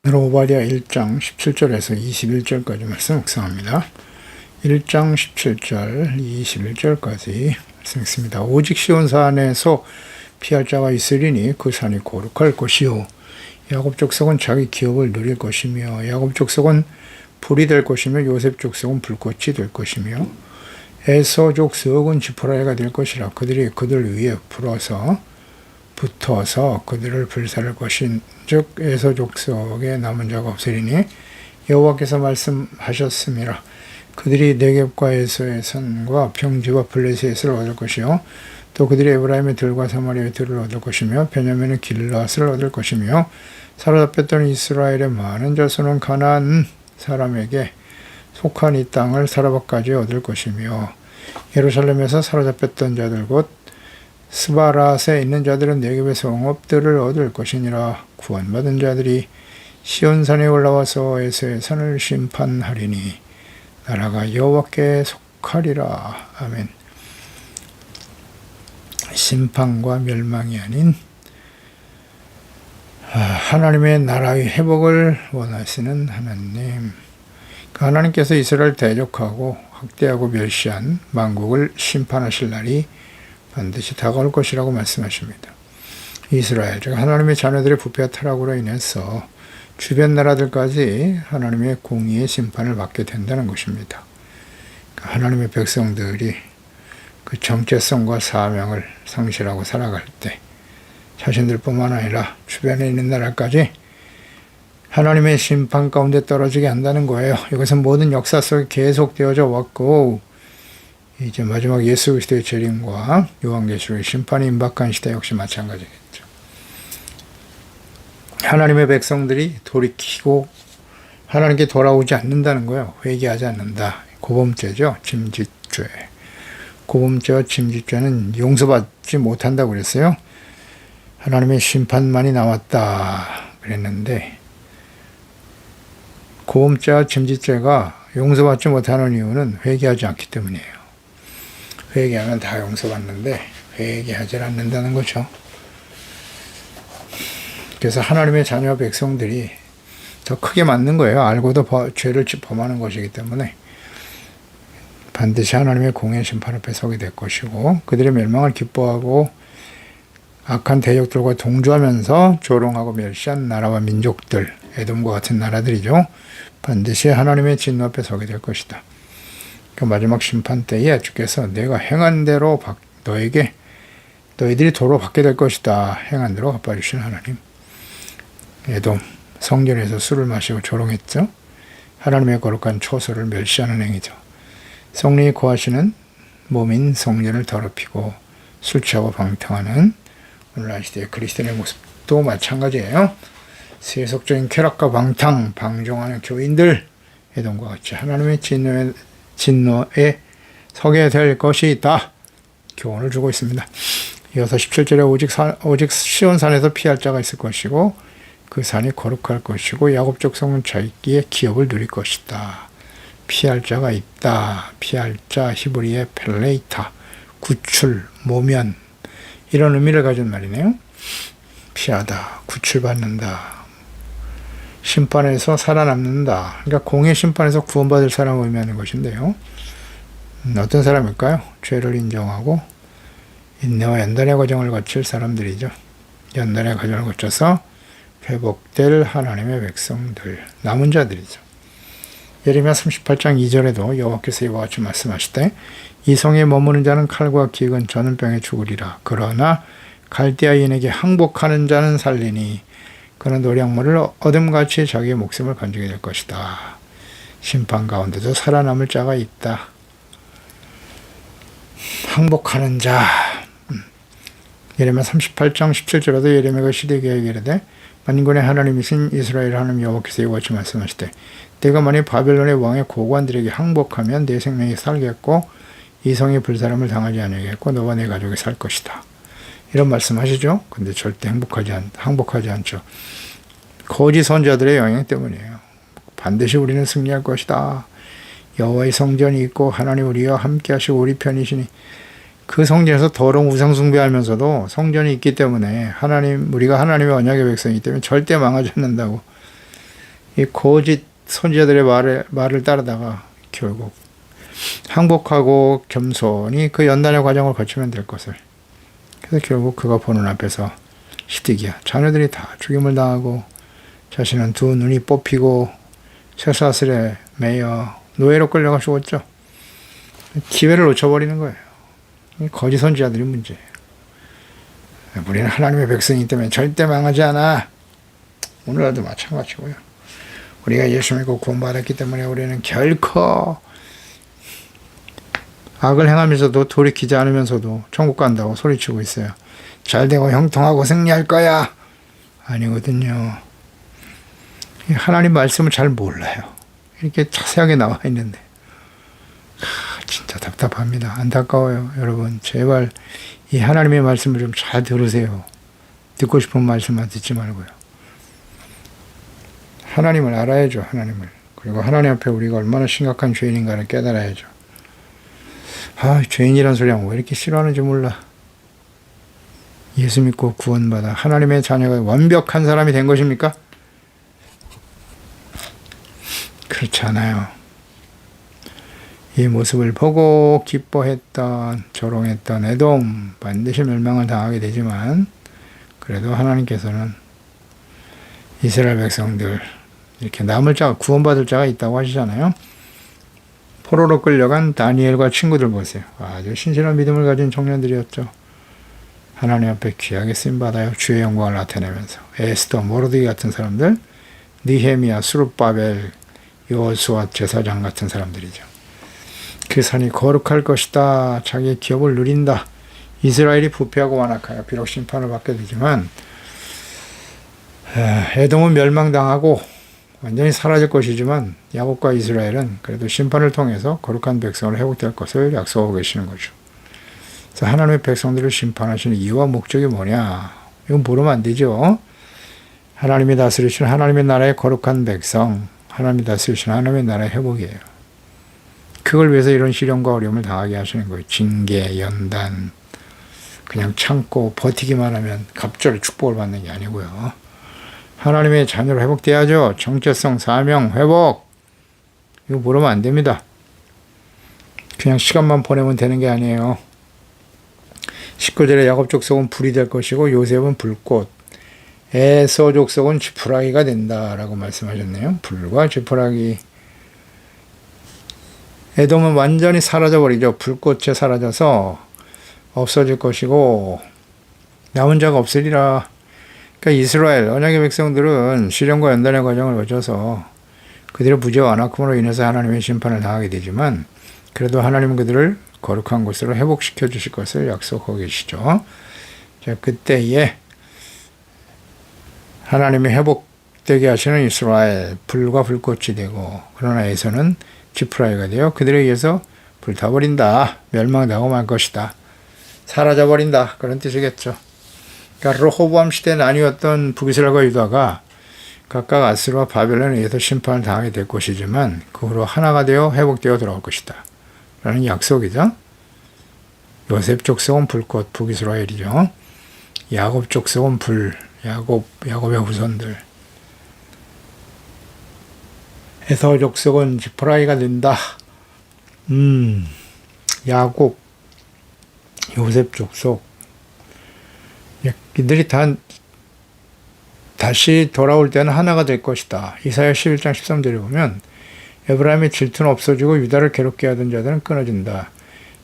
오늘 오바댜 1장 17절에서 21절까지 말씀 묵상합니다. 1장 17절 21절까지 말씀 읽습니다. 오직 시온 산에서 피할 자가 있으리니 그 산이 거룩할 것이요 야곱 족속은 자기 기업을 누릴 것이며 야곱 족속은 불이 될 것이며 요셉 족속은 불꽃이 될 것이며 에서 족속은 지푸라기가 될 것이라. 그들이 그들 위에 붙어서 그들을 불살할 것인즉 에서 족속에 남은 자가 없으리니 여호와께서 말씀하셨음이라. 그들이 네겝과 에서의 산과 평지와 블레셋을 얻을 것이요 또 그들이 에브라임의 들과 사마리아의 들을 얻을 것이며 베냐민의 길앗을 얻을 것이며 사로잡혔던 이스라엘의 많은 자손은 가나안 사람에게 속한 이 땅을 사라바까지 얻을 것이며 예루살렘에서 사로잡혔던 자들 곧 스바랏에 있는 자들은 네겝의 성읍들을 얻을 것이니라. 구원받은 자들이 시온산에 올라와서 에서의 산을 심판하리니 나라가 여호와께 속하리라. 아멘. 심판과 멸망이 아닌 하나님의 나라의 회복을 원하시는 하나님. 하나님께서 이스라엘을 대적하고 학대하고 멸시한 만국을 심판하실 날이 반드시 다가올 것이라고 말씀하십니다. 이스라엘, 즉 하나님의 자녀들의 부패와 타락으로 인해서 주변 나라들까지 하나님의 공의의 심판을 받게 된다는 것입니다. 하나님의 백성들이 그 정체성과 사명을 상실하고 살아갈 때 자신들뿐만 아니라 주변에 있는 나라까지 하나님의 심판 가운데 떨어지게 한다는 거예요. 이것은 모든 역사 속에 계속되어져 왔고 이제 마지막 예수 그리스도의 재림과 요한계시록의 심판이 임박한 시대 역시 마찬가지겠죠. 하나님의 백성들이 돌이키고 하나님께 돌아오지 않는다는 거예요. 회개하지 않는다. 고범죄죠. 짐짓죄. 고범죄와 짐짓죄는 용서받지 못한다고 그랬어요. 하나님의 심판만이 남았다 그랬는데 고범죄와 짐짓죄가 용서받지 못하는 이유는 회개하지 않기 때문이에요. 회개하면 다 용서받는데 회개하지 않는다는 거죠. 그래서 하나님의 자녀 백성들이 더 크게 맞는 거예요. 알고도 죄를 범하는 것이기 때문에 반드시 하나님의 공의 심판 앞에 서게 될 것이고 그들의 멸망을 기뻐하고 악한 대적들과 동조하면서 조롱하고 멸시한 나라와 민족들, 에돔과 같은 나라들이죠. 반드시 하나님의 진노 앞에 서게 될 것이다. 그 마지막 심판 때에 주께서 내가 행한 대로 너희들이 도로 받게 될 것이다. 행한 대로 갚아주신 하나님. 에돔 성전에서 술을 마시고 조롱했죠. 하나님의 거룩한 초소를 멸시하는 행위죠. 성령이 거하시는 몸인 성전을 더럽히고 술 취하고 방탕하는 오늘날 시대의 그리스도인의 모습도 마찬가지예요. 세속적인 쾌락과 방탕, 방종하는 교인들 에돔과 같이 하나님의 진노에 서게 될 것이다. 교훈을 주고 있습니다. 이어서 17절에 오직 시온산에서 피할 자가 있을 것이고 그 산이 거룩할 것이고 야곱 족속은 자기의 기업을 누릴 것이다. 피할 자가 있다. 피할 자 히브리의 펠레이타, 구출, 모면 이런 의미를 가진 말이네요. 피하다, 구출받는다. 심판에서 살아남는다. 그러니까 공의 심판에서 구원받을 사람을 의미하는 것인데요. 어떤 사람일까요? 죄를 인정하고 인내와 연단의 과정을 거칠 사람들이죠. 연단의 과정을 거쳐서 회복될 하나님의 백성들, 남은 자들이죠. 예레미야 38장 2절에도 여호와께서 이와 같이 말씀하시되 이 성에 머무는 자는 칼과 기근 전염병에 죽으리라. 그러나 갈대아인에게 항복하는 자는 살리니 그는 노량물을 어둠같이 자기의 목숨을 건지게 될 것이다. 심판 가운데도 살아남을 자가 있다. 항복하는 자. 예레미야 38장 17절에도 예레미야가 시대기에 이르되 만군의 하나님이신 이스라엘 하나님 여호와께서 이와 같이 말씀하시되 내가 만일 바벨론의 왕의 고관들에게 항복하면 내 생명이 살겠고 이 성이 불사람을 당하지 않으겠고 너와 내 가족이 살 것이다. 이런 말씀하시죠. 근데 절대 항복하지 않죠. 거짓 선자들의 영향 때문이에요. 반드시 우리는 승리할 것이다. 여호와의 성전이 있고 하나님 우리와 함께 하시고 우리 편이시니 그 성전에서 더러운 우상 숭배하면서도 성전이 있기 때문에 우리가 하나님의 언약의 백성이기 때문에 절대 망하지 않는다고 이 거짓 선지자들의 말을 따르다가 결국 항복하고 겸손히 그 연단의 과정을 거치면 될 것을. 그래서 결국 그가 보는 앞에서 시드기야 자녀들이 다 죽임을 당하고 자신은 두 눈이 뽑히고 쇠사슬에 매여 노예로 끌려가 죽었죠. 기회를 놓쳐버리는 거예요. 거짓 선지자들이 문제예요. 우리는 하나님의 백성이기 때문에 절대 망하지 않아. 오늘날도 마찬가지고요. 우리가 예수 믿고 구원받았기 때문에 우리는 결코 악을 행하면서도 돌이키지 않으면서도 천국 간다고 소리치고 있어요. 잘되고 형통하고 승리할 거야. 아니거든요. 하나님 말씀을 잘 몰라요. 이렇게 자세하게 나와 있는데 진짜 답답합니다. 안타까워요. 여러분 제발 이 하나님의 말씀을 좀 잘 들으세요. 듣고 싶은 말씀만 듣지 말고요. 하나님을 알아야죠. 하나님을. 그리고 하나님 앞에 우리가 얼마나 심각한 죄인인가를 깨달아야죠. 죄인이란 소리 하면 왜 이렇게 싫어하는지 몰라. 예수 믿고 구원받아 하나님의 자녀가 완벽한 사람이 된 것입니까? 그렇지 않아요. 이 모습을 보고 기뻐했던 조롱했던 에돔 반드시 멸망을 당하게 되지만 그래도 하나님께서는 이스라엘 백성들 이렇게 남을 자가 구원받을 자가 있다고 하시잖아요. 포로로 끌려간 다니엘과 친구들 보세요. 아주 신실한 믿음을 가진 청년들이었죠. 하나님 앞에 귀하게 쓰임받아요. 주의 영광을 나타내면서 에스더, 모르드기 같은 사람들, 느헤미야, 수룹바벨, 여호수아 제사장 같은 사람들이죠. 그 산이 거룩할 것이다. 자기의 기업을 누린다. 이스라엘이 부패하고 완악하여 비록 심판을 받게 되지만 에돔은 멸망당하고 완전히 사라질 것이지만 야곱과 이스라엘은 그래도 심판을 통해서 거룩한 백성으로 회복될 것을 약속하고 계시는 거죠. 그래서 하나님의 백성들을 심판하시는 이유와 목적이 뭐냐? 이건 물으면 안 되죠. 하나님이 다스리시는 하나님의 나라의 거룩한 백성, 하나님이 다스리시는 하나님의 나라의 회복이에요. 그걸 위해서 이런 시련과 어려움을 당하게 하시는 거예요. 징계, 연단, 그냥 참고 버티기만 하면 갑절 축복을 받는 게 아니고요. 하나님의 자녀로 회복돼야죠. 정체성, 사명, 회복. 이거 물으면 안 됩니다. 그냥 시간만 보내면 되는 게 아니에요. 19절에 야곱 족속은 불이 될 것이고 요셉은 불꽃, 에서 족속은 지푸라기가 된다라고 말씀하셨네요. 불과 지푸라기. 에돔은 완전히 사라져버리죠. 불꽃에 사라져서 없어질 것이고 남은 자가 없으리라. 그러니까 이스라엘 언약의 백성들은 시련과 연단의 과정을 거쳐서 그들의 부재와 완악함으로 인해서 하나님의 심판을 당하게 되지만 그래도 하나님은 그들을 거룩한 곳으로 회복시켜 주실 것을 약속하고 계시죠. 자, 그때에 하나님이 회복되게 하시는 이스라엘 불과 불꽃이 되고 그러나 에서는 지푸라기가 되어 그들에 의해서 불타버린다. 멸망당하고 말 것이다. 사라져버린다. 그런 뜻이겠죠. 그러니까 르호보암 시대에 나뉘었던 북이스라엘과 유다가 각각 아스르와 바벨론에 의해서 심판을 당하게 될 것이지만 그 후로 하나가 되어 회복되어 돌아올 것이다. 라는 약속이죠. 요셉 족속은 불꽃, 북이스라엘이죠. 야곱 족속은 불, 야곱의 후손들. 에서 족속은 지푸라기가 된다. 야곱, 요셉 족속. 이들이 다시 돌아올 때는 하나가 될 것이다. 이사야 11장 13절에 보면 에브라임의 질투는 없어지고 유다를 괴롭게 하던 자들은 끊어진다.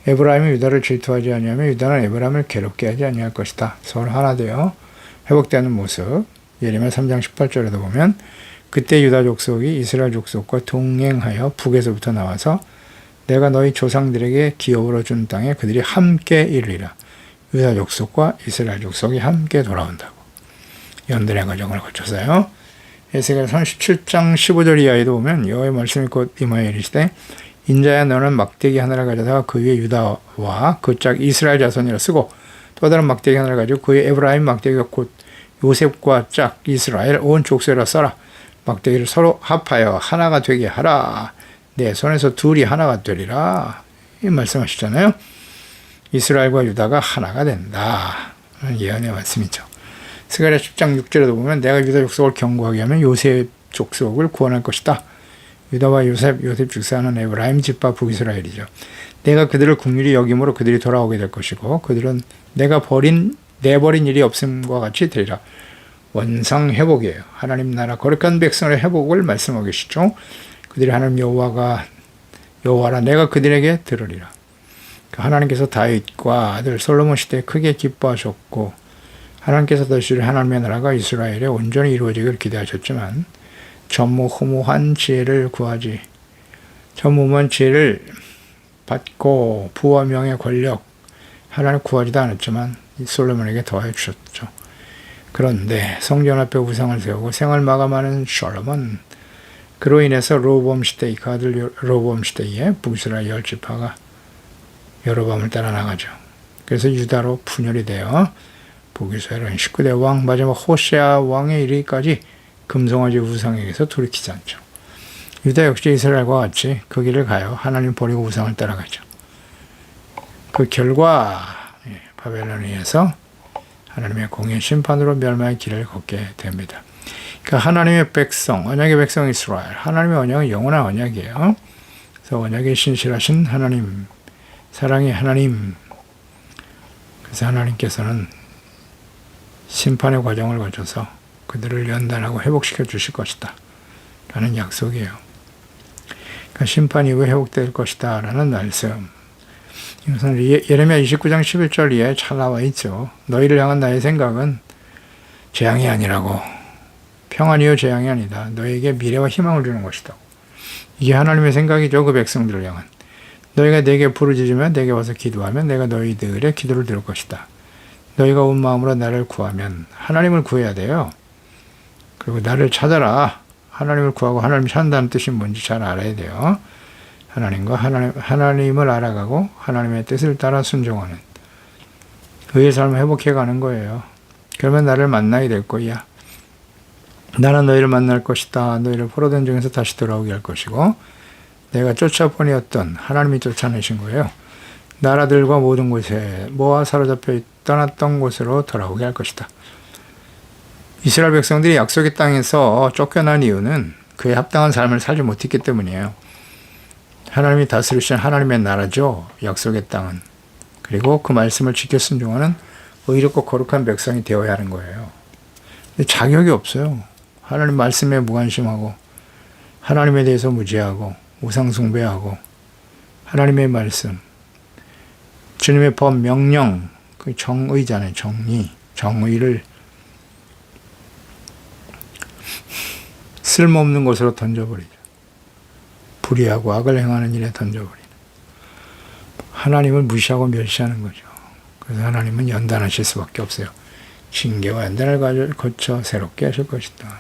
에브라임이 유다를 질투하지 아니하며 유다는 에브라임을 괴롭게 하지 아니할 것이다. 서로 하나 되어 회복되는 모습. 예레미야 3장 18절에도 보면 그때 유다 족속이 이스라엘 족속과 동행하여 북에서부터 나와서 내가 너희 조상들에게 기업으로 준 땅에 그들이 함께 이르리라. 유다 족속과 이스라엘 족속이 함께 돌아온다고. 연단의 과정을 거쳐서요. 에스겔 37장 15절 이하에도 보면 여호와의 말씀이 곧 임하여 이르시되 인자야 너는 막대기 하나를 가져다가 그 위에 유다와 그 짝 이스라엘 자손이라 쓰고 또 다른 막대기 하나를 가지고 그 위에 에브라임 막대기가 곧 요셉과 짝 이스라엘 온 족속이라 써라. 막대기를 서로 합하여 하나가 되게 하라. 내 손에서 둘이 하나가 되리라. 이 말씀하시잖아요. 이스라엘과 유다가 하나가 된다. 예언의 말씀이죠. 스가랴 10장 6절에도 보면 내가 유다 족속을 견고하게 하면 요셉 족속을 구원할 것이다. 유다와 요셉 죽사하는 에브라임 집과 북이스라엘이죠. 내가 그들을 긍휼히 여김으로 그들이 돌아오게 될 것이고 그들은 내가 내버린 일이 없음과 같이 되리라. 원상 회복이에요. 하나님 나라 거룩한 백성의 회복을 말씀하고 계시죠. 그들이 하나님 여호와라 내가 그들에게 들으리라. 하나님께서 다윗과 아들 솔로몬 시대에 크게 기뻐하셨고 하나님께서 다시 하나님의 나라가 이스라엘에 온전히 이루어지기를 기대하셨지만 전무후무한 지혜를 받고 부와 명예 권력 하나님 구하지도 않았지만 솔로몬에게 더해 주셨죠. 그런데 성전 앞에 우상을 세우고 생을 마감하는 솔로몬, 그로 인해서 그 아들 로보암 시대에 북이스라엘 10지파가 여로보암을 따라 나가죠. 그래서 유다로 분열이 되어 북이스라엘은 19대 왕 마지막 호세아 왕에 이르기까지 금송아지 우상에게서 돌이키지 않죠. 유다 역시 이스라엘과 같이 그 길을 가요. 하나님 버리고 우상을 따라가죠. 그 결과 바벨론에 의해서 하나님의 공의 심판으로 멸망의 길을 걷게 됩니다. 그러니까 하나님의 백성, 언약의 백성 이스라엘, 하나님의 언약은 영원한 언약이에요. 그래서 언약에 신실하신 하나님, 사랑의 하나님, 그래서 하나님께서는 심판의 과정을 거쳐서 그들을 연단하고 회복시켜 주실 것이다 라는 약속이에요. 그러니까 심판 이후에 회복될 것이다 라는 말씀. 이것은 예레미야 29장 11절에 잘 나와 있죠. 너희를 향한 나의 생각은 재앙이 아니라고, 평안이요 재앙이 아니다. 너에게 미래와 희망을 주는 것이다. 이게 하나님의 생각이죠. 그 백성들을 향한. 너희가 내게 부르짖으면 내게 와서 기도하면 내가 너희들의 기도를 들을 것이다. 너희가 온 마음으로 나를 구하면, 하나님을 구해야 돼요. 그리고 나를 찾아라. 하나님을 구하고 하나님을 찾는다는 뜻이 뭔지 잘 알아야 돼요. 하나님을 알아가고 하나님의 뜻을 따라 순종하는 그의 삶을 회복해 가는 거예요. 그러면 나를 만나게 될 거야. 나는 너희를 만날 것이다. 너희를 포로된 중에서 다시 돌아오게 할 것이고 내가 쫓아보내었던 하나님이 쫓아내신 거예요. 나라들과 모든 곳에 모아 사로잡혀 떠났던 곳으로 돌아오게 할 것이다. 이스라엘 백성들이 약속의 땅에서 쫓겨난 이유는 그에 합당한 삶을 살지 못했기 때문이에요. 하나님이 다스리신 하나님의 나라죠. 약속의 땅은. 그리고 그 말씀을 지켜 순종하는 의롭고 거룩한 백성이 되어야 하는 거예요. 근데 자격이 없어요. 하나님 말씀에 무관심하고 하나님에 대해서 무지하고 우상 숭배하고 하나님의 말씀, 주님의 법, 명령, 그 정의잖아요. 정의를 쓸모없는 것으로 던져버리죠. 불의하고 악을 행하는 일에 던져버리는. 하나님을 무시하고 멸시하는 거죠. 그래서 하나님은 연단하실 수밖에 없어요. 징계와 연단을 거쳐 새롭게 하실 것이다.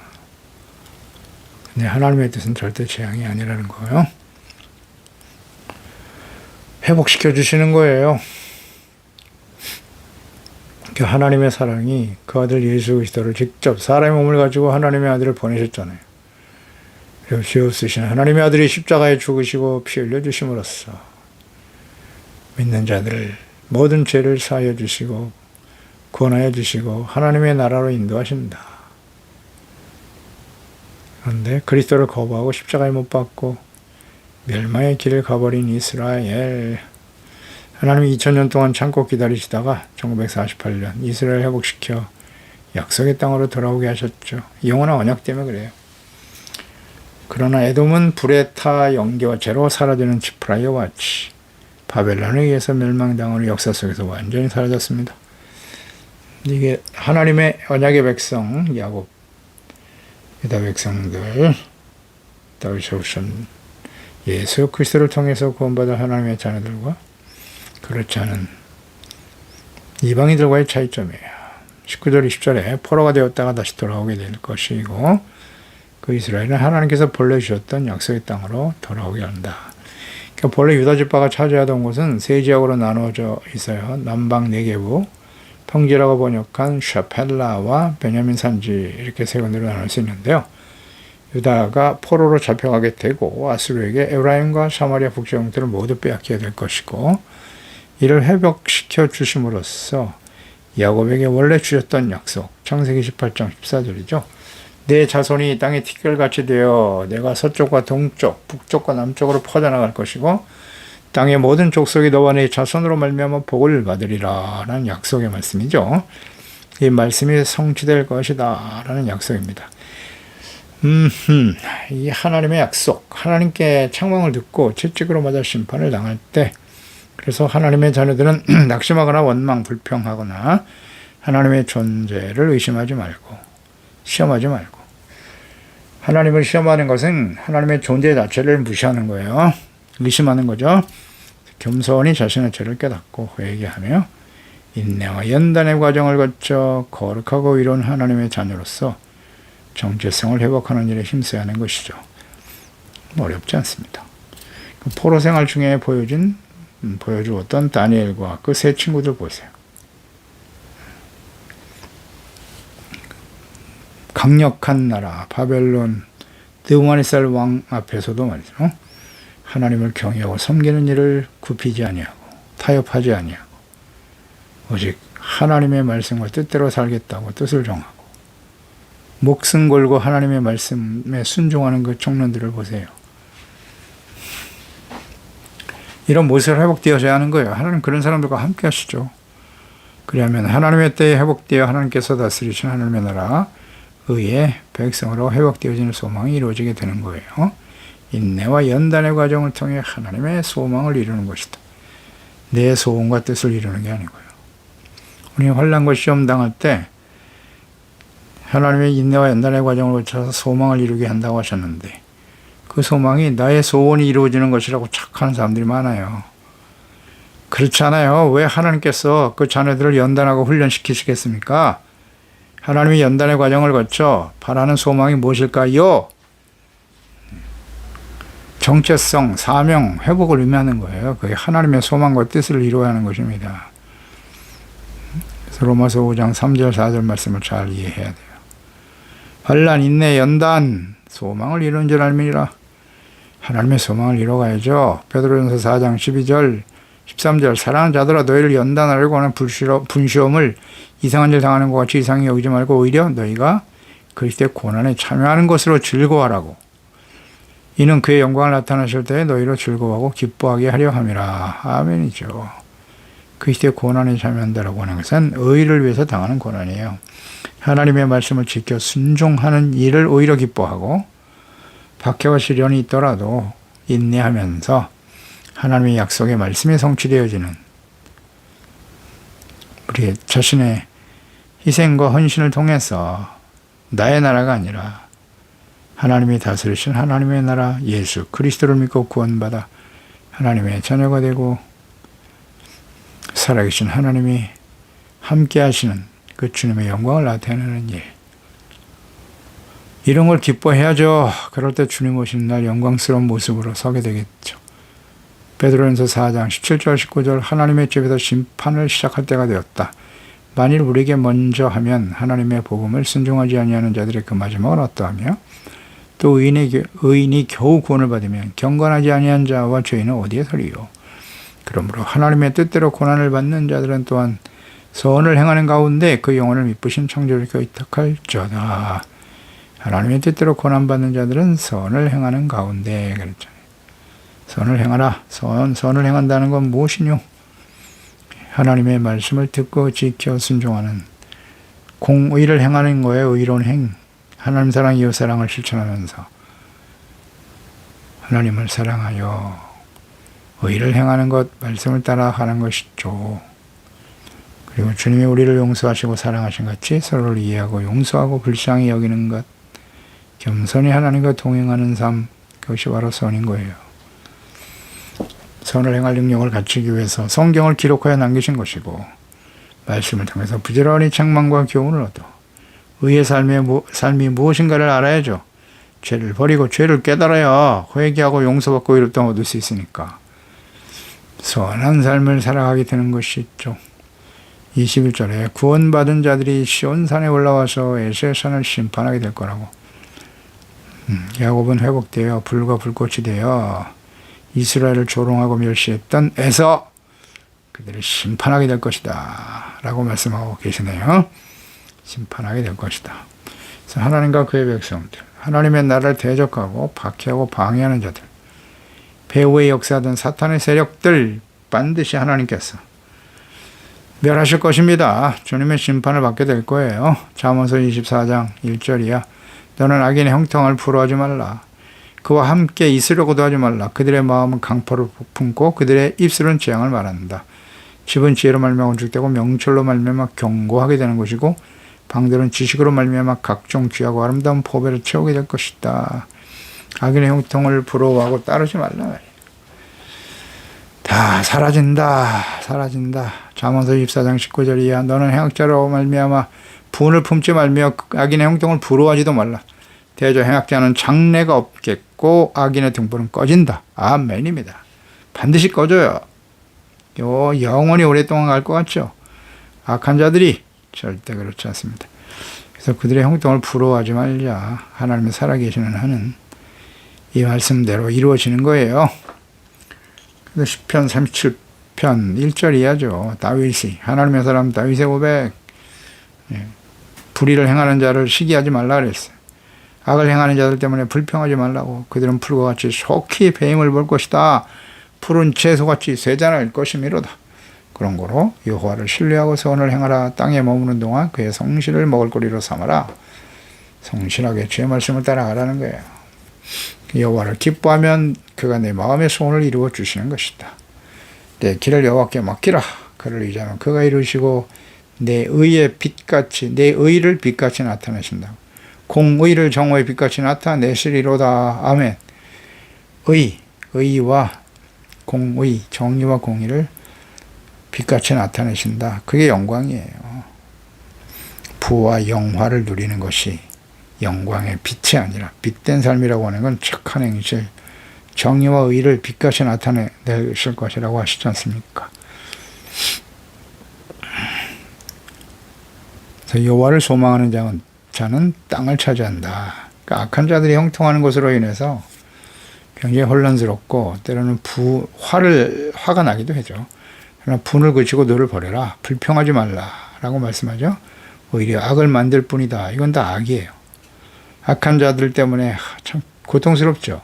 근데 하나님의 뜻은 절대 재앙이 아니라는 거예요. 회복시켜 주시는 거예요. 그 하나님의 사랑이 그 아들 예수 그리스도를 직접 사람의 몸을 가지고 하나님의 아들을 보내셨잖아요. 죄 없으신 하나님의 아들이 십자가에 죽으시고 피 흘려 주심으로써 믿는 자들을 모든 죄를 사하여 주시고 구원하여 주시고 하나님의 나라로 인도하신다. 그런데 그리스도를 거부하고 십자가에 못 박고 멸망의 길을 가버린 이스라엘, 하나님이 2000년 동안 참고 기다리시다가 1948년 이스라엘 회복시켜 약속의 땅으로 돌아오게 하셨죠. 영원한 언약 때문에 그래요. 그러나 에돔은 불에 타 연기와 죄로 사라지는 지푸라기와 같이 바벨론에 의해서 멸망당하는 역사 속에서 완전히 사라졌습니다. 이게 하나님의 언약의 백성 야곱, 유다 백성들, 다윗이 오신 예수 그리스도를 통해서 구원받은 하나님의 자녀들과 그렇지 않은 이방인들과의 차이점이에요. 19절 20절에 포로가 되었다가 다시 돌아오게 될 것이고 그 이스라엘은 하나님께서 본래 주셨던 약속의 땅으로 돌아오게 한다. 그러니까 본래 유다 지파가 차지하던 곳은 세 지역으로 나누어져 있어요. 남방 네게부, 평지라고 번역한 샤펠라와 베냐민 산지 이렇게 세 군데로 나눌 수 있는데요. 유다가 포로로 잡혀가게 되고 아수르에게 에브라임과 사마리아 북지역들을 모두 빼앗게 될 것이고 이를 회복시켜 주심으로써 야곱에게 원래 주셨던 약속, 창세기 18장 14절이죠. 내 자손이 땅의 티끌같이 되어 내가 서쪽과 동쪽, 북쪽과 남쪽으로 퍼져나갈 것이고 땅의 모든 족속이 너와 네 자손으로 말미암아 복을 받으리라 라는 약속의 말씀이죠. 이 말씀이 성취될 것이다 라는 약속입니다. 이 하나님의 약속, 하나님께 책망을 듣고 채찍으로 맞아 심판을 당할 때, 그래서 하나님의 자녀들은 낙심하거나 원망, 불평하거나 하나님의 존재를 의심하지 말고, 시험하지 말고, 하나님을 시험하는 것은 하나님의 존재 자체를 무시하는 거예요. 의심하는 거죠. 겸손히 자신의 죄를 깨닫고 회개하며 인내와 연단의 과정을 거쳐 거룩하고 의로운 하나님의 자녀로서 정체성을 회복하는 일에 힘써야 하는 것이죠. 어렵지 않습니다. 포로 생활 중에 보여주었던 다니엘과 그 세 친구들 보세요. 강력한 나라 바벨론 느부갓네살 왕 앞에서도 말이죠. 하나님을 경외하고 섬기는 일을 굽히지 아니하고 타협하지 아니하고 오직 하나님의 말씀과 뜻대로 살겠다고 뜻을 정하고 목숨 걸고 하나님의 말씀에 순종하는 그 청년들을 보세요. 이런 모습을 회복되어져야 하는 거예요. 하나님 그런 사람들과 함께 하시죠. 그러면 하나님의 때에 회복되어 하나님께서 다스리신 하나님의 나라 의의 백성으로 회복되어지는 소망이 이루어지게 되는 거예요. 인내와 연단의 과정을 통해 하나님의 소망을 이루는 것이다. 내 소원과 뜻을 이루는 게 아니고요. 우리 환난과 시험 당할 때 하나님의 인내와 연단의 과정을 거쳐서 소망을 이루게 한다고 하셨는데 그 소망이 나의 소원이 이루어지는 것이라고 착하는 사람들이 많아요. 그렇지 않아요. 왜 하나님께서 그 자녀들을 연단하고 훈련시키시겠습니까? 하나님의 연단의 과정을 거쳐 바라는 소망이 무엇일까요? 정체성, 사명, 회복을 의미하는 거예요. 그게 하나님의 소망과 뜻을 이루어야 하는 것입니다. 그래서 로마서 5장 3절 4절 말씀을 잘 이해해야 돼요. 환난, 인내, 연단, 소망을 이루는 줄 알미니라. 하나님의 소망을 이뤄가야죠. 베드로전서 4장 12절 13절 사랑하는 자들아 너희를 연단하려고 하는 분시험을 이상한 일 당하는 것 같이 이상히 여기지 말고 오히려 너희가 그리스도의 고난에 참여하는 것으로 즐거워하라고. 이는 그의 영광을 나타나실 때에 너희로 즐거워하고 기뻐하게 하려 함이라. 아멘이죠. 그리스도의 고난에 참여한다라고 하는 것은 의를 위해서 당하는 고난이에요. 하나님의 말씀을 지켜 순종하는 일을 오히려 기뻐하고 박해와 시련이 있더라도 인내하면서 하나님의 약속의 말씀이 성취되어지는 우리 자신의 희생과 헌신을 통해서 나의 나라가 아니라 하나님이 다스리신 하나님의 나라 예수 그리스도를 믿고 구원받아 하나님의 자녀가 되고 살아계신 하나님이 함께 하시는 그 주님의 영광을 나타내는 일, 이런 걸 기뻐해야죠. 그럴 때 주님 오시는 날 영광스러운 모습으로 서게 되겠죠. 베드로전서 4장 17절 19절 하나님의 집에서 심판을 시작할 때가 되었다. 만일 우리에게 먼저 하면 하나님의 복음을 순종하지 아니하는 자들의 그 마지막은 어떠하며 또 의인이 겨우 구원을 받으면 경건하지 아니한 자와 죄인은 어디에 서리요. 그러므로 하나님의 뜻대로 고난을 받는 자들은 또한 선을 행하는 가운데 그 영혼을 미쁘신 창조주께 의탁할지어다. 하나님의 뜻대로 고난받는 자들은 선을 행하는 가운데 그랬잖아요. 선을 행하라. 선을 행한다는 건 무엇이뇨? 하나님의 말씀을 듣고 지켜 순종하는 공의를 행하는 거예요. 의로운 행. 하나님 사랑, 이웃 사랑을 실천하면서 하나님을 사랑하여 의를 행하는 것, 말씀을 따라 하는 것이죠. 그리고 주님이 우리를 용서하시고 사랑하신 같이 서로를 이해하고 용서하고 불쌍히 여기는 것, 겸손히 하나님과 동행하는 삶, 그것이 바로 선인 거예요. 선을 행할 능력을 갖추기 위해서 성경을 기록하여 남기신 것이고 말씀을 통해서 부지런히 책망과 교훈을 얻어 의의 삶이 무엇인가를 알아야죠. 죄를 버리고 죄를 깨달아야 회개하고 용서받고 의롭다함 얻을 수 있으니까 선한 삶을 살아가게 되는 것이 있죠. 21절에 구원받은 자들이 시온산에 올라와서 에셀산을 심판하게 될 거라고. 야곱은 회복되어 불과 불꽃이 되어 이스라엘을 조롱하고 멸시했던 에서 그들을 심판하게 될 것이다 라고 말씀하고 계시네요. 심판하게 될 것이다. 그래서 하나님과 그의 백성들, 하나님의 나라를 대적하고 박해하고 방해하는 자들, 배후에 역사하던 사탄의 세력들 반드시 하나님께서 멸하실 것입니다. 주님의 심판을 받게 될 거예요. 잠언서 24장 1절이야. 너는 악인의 형통을 부러워하지 말라. 그와 함께 있으려고도 하지 말라. 그들의 마음은 강포를 품고 그들의 입술은 재앙을 말한다. 집은 지혜로 말미암아 건축되고 명철로 말미암아 견고하게 되는 것이고 방들은 지식으로 말미암아 각종 귀하고 아름다운 보배를 채우게 될 것이다. 악인의 형통을 부러워하고 따르지 말라. 다 사라진다. 잠언서 24장 19절이야. 너는 행악자로 말미암아 분을 품지 말며 악인의 형통을 부러워하지도 말라. 대저 행악자는 장래가 없겠고 악인의 등불은 꺼진다. 아멘입니다. 반드시 꺼져요. 영원히 오랫동안 갈 것 같죠. 악한 자들이 절대 그렇지 않습니다. 그래서 그들의 형통을 부러워하지 말자. 하나님의 살아계시는 한은 이 말씀대로 이루어지는 거예요. 그래서 시편 37편 1절 이하죠. 다윗이 하나님의 사람 다윗의 고백, 불의를 행하는 자를 시기하지 말라 그랬어요. 악을 행하는 자들 때문에 불평하지 말라고. 그들은 풀과 같이 속히 배임을 볼 것이다. 푸른 채소같이 쇠잔할 것이미로다. 그런 거로 여호와를 신뢰하고 선을 행하라. 땅에 머무는 동안 그의 성실을 먹을거리로 삼아라. 성실하게 주의 말씀을 따라가라는 거예요. 여호와를 기뻐하면 그가 내 마음의 소원을 이루어 주시는 것이다. 내 길을 여호와께 맡기라. 그를 의지하면 그가 이루시고 내 의의 빛같이 내 의를 빛같이 나타내신다. 공의를 정오의 빛같이 나타내시리로다. 아멘. 의와 공의, 정의와 공의를 빛같이 나타내신다. 그게 영광이에요. 부와 영화를 누리는 것이 영광의 빛이 아니라 빛된 삶이라고 하는 건 착한 행실, 정의와 의를 빛같이 나타내실 것이라고 하시지 않습니까? 그래서 여호와를 소망하는 자는 땅을 차지한다. 그러니까 악한 자들이 형통하는 것으로 인해서 굉장히 혼란스럽고 때로는 화가 나기도 하죠. 그러나 분을 그치고 너를 버려라. 불평하지 말라라고 말씀하죠. 오히려 악을 만들 뿐이다. 이건 다 악이에요. 악한 자들 때문에 참 고통스럽죠.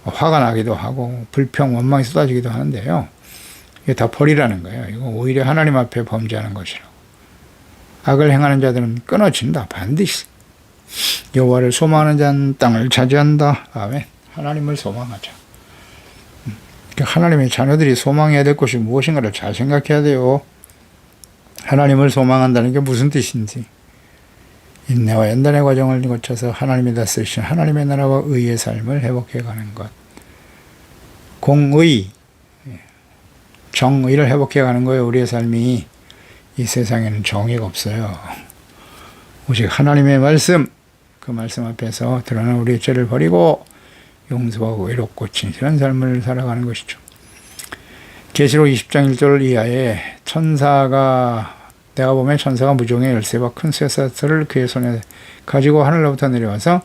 화가 나기도 하고 불평, 원망이 쏟아지기도 하는데요. 이게 다 버리라는 거예요. 이거 오히려 하나님 앞에 범죄하는 것이라고. 악을 행하는 자들은 끊어진다. 반드시. 여호와를 소망하는 자는 땅을 차지한다. 아멘. 하나님을 소망하자. 하나님의 자녀들이 소망해야 될 것이 무엇인가를 잘 생각해야 돼요. 하나님을 소망한다는 게 무슨 뜻인지. 인내와 연단의 과정을 거쳐서 하나님이 다스리신 하나님의 나라와 의의 삶을 회복해가는 것. 공의, 정의를 회복해가는 거예요. 우리의 삶이. 이 세상에는 정의가 없어요. 오직 하나님의 말씀, 그 말씀 앞에서 드러난 우리의 죄를 버리고 용서하고 외롭고 진실한 삶을 살아가는 것이죠. 계시록 20장 1절 이하에 내가 보면 천사가 무종의 열쇠와 큰 쇠사슬을 그의 손에 가지고 하늘로부터 내려와서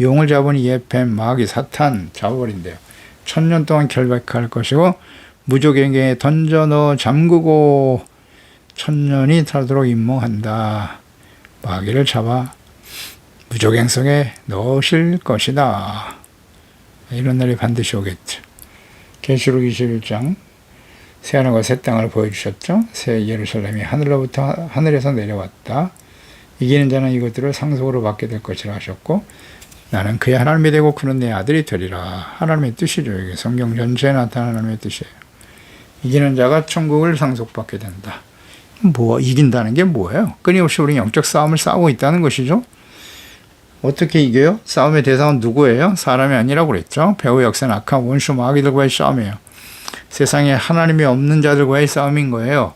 용을 잡은 이에 뱀, 마귀, 사탄 잡아버린대요. 1000년 동안 결박할 것이고 무족에게 던져 넣어 잠그고 1000년이 타도록 임몽한다. 마귀를 잡아 무족행 속에 넣으실 것이다. 이런 날이 반드시 오겠죠. 계시록 21장 새하늘과 새 땅을 보여주셨죠. 새 예루살렘이 하늘에서 내려왔다. 이기는 자는 이것들을 상속으로 받게 될 것이라 하셨고 나는 그의 하나님이 되고 그는 내 아들이 되리라. 하나님의 뜻이죠. 이게 성경 전체에 나타나는 하나님의 뜻이에요. 이기는 자가 천국을 상속받게 된다. 이긴다는 게 뭐예요? 끊임없이 우리 영적 싸움을 싸우고 있다는 것이죠. 어떻게 이겨요? 싸움의 대상은 누구예요? 사람이 아니라고 그랬죠. 배후 역사는 악한 원수 마귀들과의 싸움이에요. 세상에 하나님이 없는 자들과의 싸움인 거예요.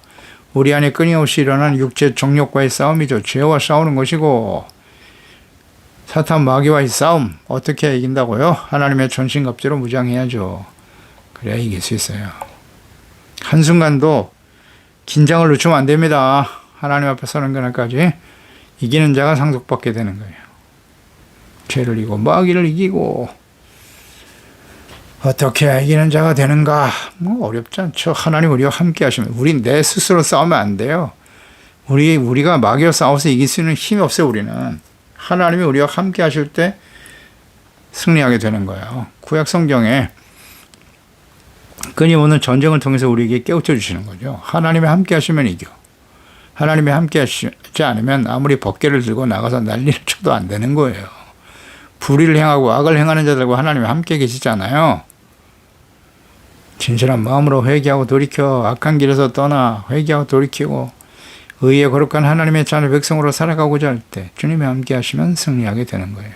우리 안에 끊임없이 일어나는 육체 정욕과의 싸움이죠. 죄와 싸우는 것이고 사탄 마귀와의 싸움 어떻게 이긴다고요? 하나님의 전신갑주로 무장해야죠. 그래야 이길 수 있어요. 한순간도 긴장을 늦추면 안 됩니다. 하나님 앞에 서는 그날까지 이기는 자가 상속받게 되는 거예요. 죄를 이기고 마귀를 이기고 어떻게 이기는 자가 되는가? 어렵지 않죠. 하나님 우리와 함께 하시면 우리 내 스스로 싸우면 안 돼요. 우리가 마귀와 싸워서 이길 수 있는 힘이 없어요. 우리는 하나님이 우리와 함께 하실 때 승리하게 되는 거예요. 구약 성경에 끊임없는 전쟁을 통해서 우리에게 깨우쳐 주시는 거죠. 하나님이 함께 하시면 이겨. 하나님이 함께 하시지 않으면 아무리 법궤를 들고 나가서 난리를 쳐도 안 되는 거예요. 불의를 행하고 악을 행하는 자들과 하나님이 함께 계시잖아요. 진실한 마음으로 회개하고 돌이켜 악한 길에서 떠나 회개하고 돌이키고 의의 거룩한 하나님의 자녀 백성으로 살아가고자 할 때 주님이 함께 하시면 승리하게 되는 거예요.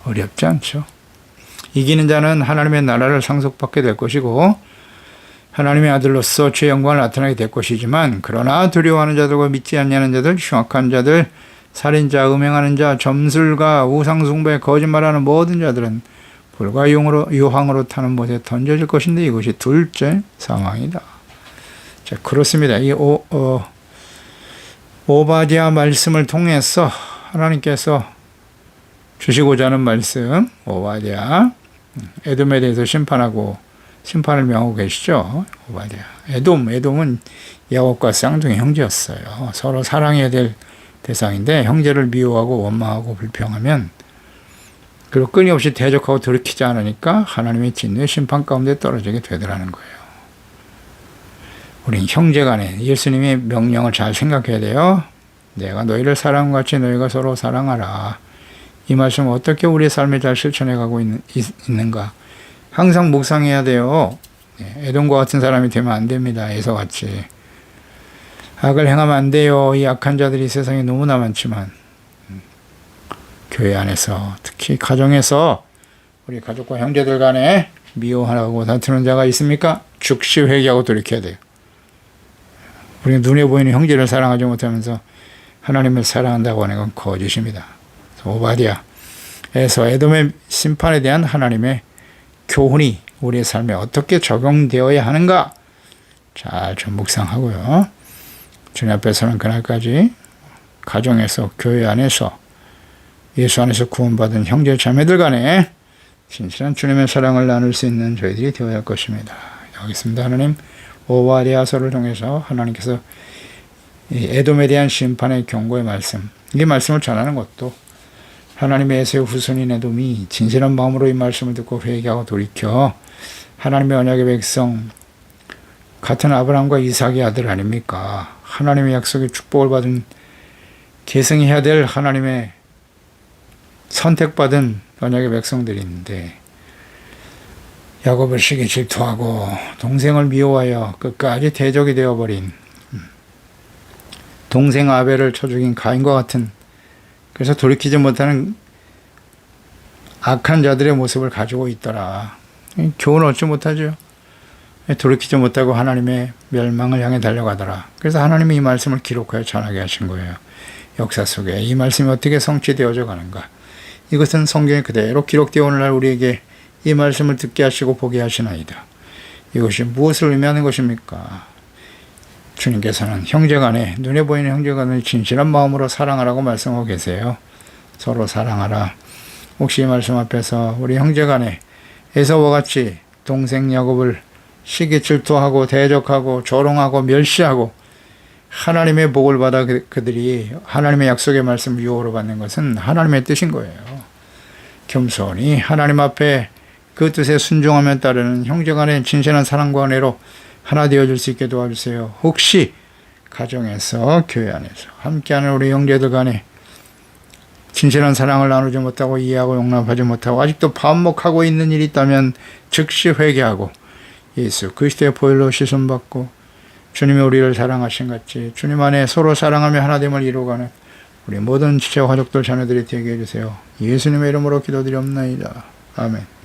어렵지 않죠. 이기는 자는 하나님의 나라를 상속받게 될 것이고 하나님의 아들로서 주의 영광을 나타나게 될 것이지만 그러나 두려워하는 자들과 믿지 않냐는 자들, 흉악한 자들, 살인자, 음행하는 자, 점술가, 우상숭배, 거짓말하는 모든 자들은 불과 유황으로 타는 못에 던져질 것인데 이것이 둘째 상황이다. 자, 그렇습니다. 이 오바댜 말씀을 통해서 하나님께서 주시고자 하는 말씀, 오바댜, 에돔에 대해서 심판을 명하고 계시죠. 오바댜. 에돔은 야곱과 쌍둥이 형제였어요. 서로 사랑해야 될 대상인데 형제를 미워하고 원망하고 불평하면 그리고 끊임없이 대적하고 돌이키지 않으니까 하나님의 진노의 심판 가운데 떨어지게 되더라는 거예요. 우린 형제간에 예수님의 명령을 잘 생각해야 돼요. 내가 너희를 사랑한 같이 너희가 서로 사랑하라. 이 말씀을 어떻게 우리의 삶에 잘 실천해 가고 있는가. 항상 묵상해야 돼요. 에돔과 같은 사람이 되면 안 됩니다. 에서같이. 악을 행하면 안 돼요. 이 악한 자들이 세상에 너무나 많지만 교회 안에서 특히 가정에서 우리 가족과 형제들 간에 미워하고 다투는 자가 있습니까? 즉시 회개하고 돌이켜야 돼요. 우리가 눈에 보이는 형제를 사랑하지 못하면서 하나님을 사랑한다고 하는 건 거짓입니다. 오바댜에서 에돔의 심판에 대한 하나님의 교훈이 우리의 삶에 어떻게 적용되어야 하는가 잘 좀 묵상하고요. 주님 앞에서는 그날까지 가정에서 교회 안에서 예수 안에서 구원받은 형제 자매들 간에 진실한 주님의 사랑을 나눌 수 있는 저희들이 되어야 할 것입니다. 여기 있습니다. 하나님 오바댜서를 통해서 하나님께서 이 에돔에 대한 심판의 경고의 말씀, 이 말씀을 전하는 것도 하나님의 에서의 후손인 에돔이 진실한 마음으로 이 말씀을 듣고 회개하고 돌이켜 하나님의 언약의 백성 같은 아브라함과 이삭의 아들 아닙니까? 하나님의 약속의 축복을 받은 계승해야 될 하나님의 선택받은 언약의 백성들이 있는데 야곱을 시기 질투하고 동생을 미워하여 끝까지 대적이 되어버린 동생 아벨을 쳐 죽인 가인과 같은 그래서 돌이키지 못하는 악한 자들의 모습을 가지고 있더라. 교훈을 얻지 못하죠. 돌이키지 못하고 하나님의 멸망을 향해 달려가더라. 그래서 하나님이 이 말씀을 기록하여 전하게 하신 거예요. 역사 속에 이 말씀이 어떻게 성취되어져 가는가. 이것은 성경에 그대로 기록되어 오늘날 우리에게 이 말씀을 듣게 하시고 보게 하시나이다. 이것이 무엇을 의미하는 것입니까? 주님께서는 형제간에 눈에 보이는 형제간을 진실한 마음으로 사랑하라고 말씀하고 계세요. 서로 사랑하라. 혹시 이 말씀 앞에서 우리 형제간에 에서와 같이 동생 야곱을 시기 질투하고 대적하고 조롱하고 멸시하고 하나님의 복을 받아 그들이 하나님의 약속의 말씀을 유혹으로 받는 것은 하나님의 뜻인 거예요. 겸손히 하나님 앞에 그 뜻에 순종하며 따르는 형제간의 진실한 사랑과 은혜로 하나 되어줄 수 있게 도와주세요. 혹시 가정에서 교회 안에서 함께하는 우리 형제들 간에 진실한 사랑을 나누지 못하고 이해하고 용납하지 못하고 아직도 반목하고 있는 일이 있다면 즉시 회개하고 예수 그리스도의 보혈로 씻음받고 주님이 우리를 사랑하신 같이 주님 안에 서로 사랑하며 하나됨을 이루어가는 우리 모든 지체와 가족들 자녀들이 되게 해주세요. 예수님의 이름으로 기도드리옵나이다. 아멘.